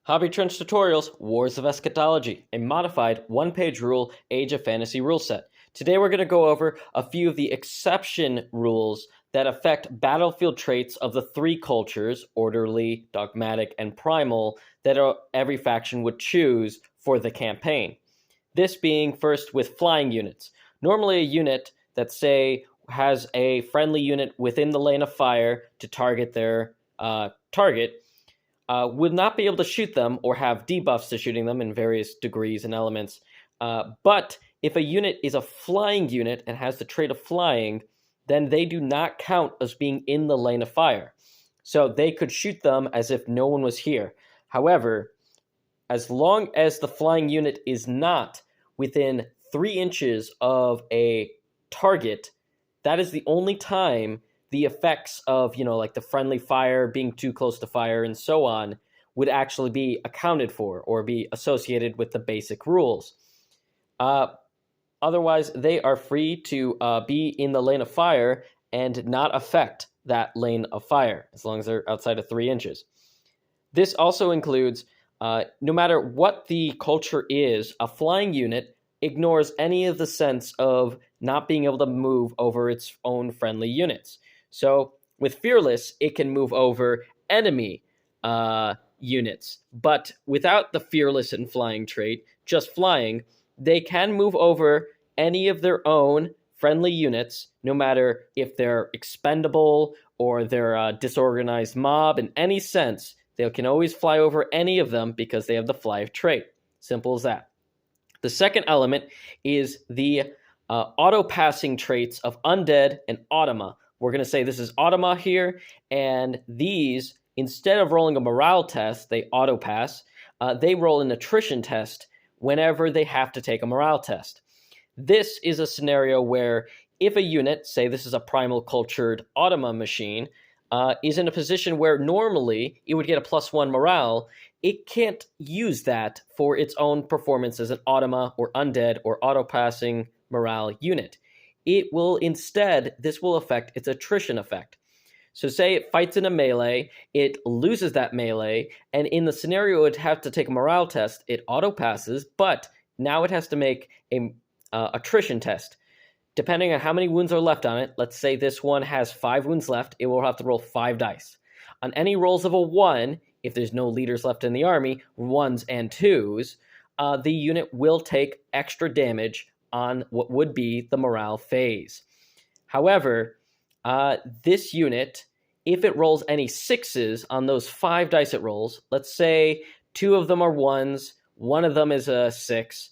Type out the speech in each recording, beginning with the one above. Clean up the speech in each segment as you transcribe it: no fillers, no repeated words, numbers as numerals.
Hobby Trench Tutorials, Wars of Eschatology, a modified one-page rule Age of Fantasy rule set. Today we're going to go over a few of the exception rules that affect battlefield traits of the three cultures, orderly, dogmatic, and primal, that every faction would choose for the campaign. This being first with flying units. Normally a unit that, say, has a friendly unit within the lane of fire to target their target, would not be able to shoot them or have debuffs to shooting them in various degrees and elements. But if a unit is a flying unit and has the trait of flying, then they do not count as being in the lane of fire. So they could shoot them as if no one was here. However, as long as the flying unit is not within 3 inches of a target, that is the only time the effects of, like the friendly fire, being too close to fire, and so on, would actually be accounted for or be associated with the basic rules. Otherwise, they are free to be in the lane of fire and not affect that lane of fire, as long as they're outside of 3 inches. This also includes, no matter what the culture is, a flying unit ignores any of the sense of not being able to move over its own friendly units. So with Fearless, it can move over enemy units, but without the Fearless and Flying trait, just flying, they can move over any of their own friendly units, no matter if they're expendable or they're a disorganized mob. In any sense, they can always fly over any of them because they have the Fly trait. Simple as that. The second element is the auto-passing traits of Undead and Autama. We're going to say this is Autama here, and these, instead of rolling a morale test, they auto-pass. They roll an attrition test whenever they have to take a morale test. This is a scenario where if a unit, say this is a primal cultured Autama machine, is in a position where normally it would get a +1 morale, it can't use that for its own performance as an Autama or Undead or auto-passing morale unit. It will instead, this will affect its attrition effect. So say it fights in a melee, it loses that melee, and in the scenario it would have to take a morale test, it auto-passes, but now it has to make a attrition test. Depending on how many wounds are left on it, let's say this one has 5 wounds left, it will have to roll 5 dice. On any rolls of a 1, if there's no leaders left in the army, 1s and 2s, the unit will take extra damage on what would be the morale phase. However, this unit, if it rolls any 6s on those 5 dice it rolls, let's say 2 of them are 1s, 1 of them is a 6,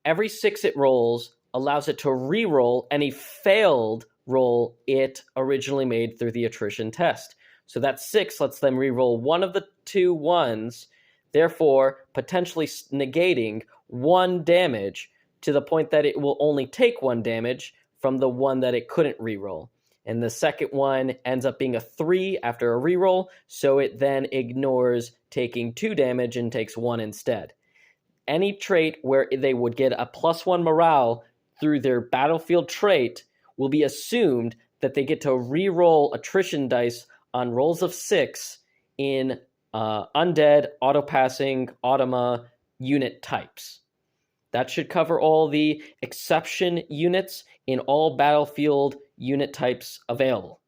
every 6 it rolls allows it to re-roll any failed roll it originally made through the attrition test. So that 6 lets them re-roll 1 of the 2 1s, therefore potentially negating 1 damage, to the point that it will only take 1 damage from the one that it couldn't reroll. And the second one ends up being a 3 after a reroll, so it then ignores taking 2 damage and takes 1 instead. Any trait where they would get a +1 morale through their battlefield trait will be assumed that they get to reroll attrition dice on rolls of 6 in Undead, auto-passing, Autama unit types. That should cover all the exception units in all battlefield unit types available.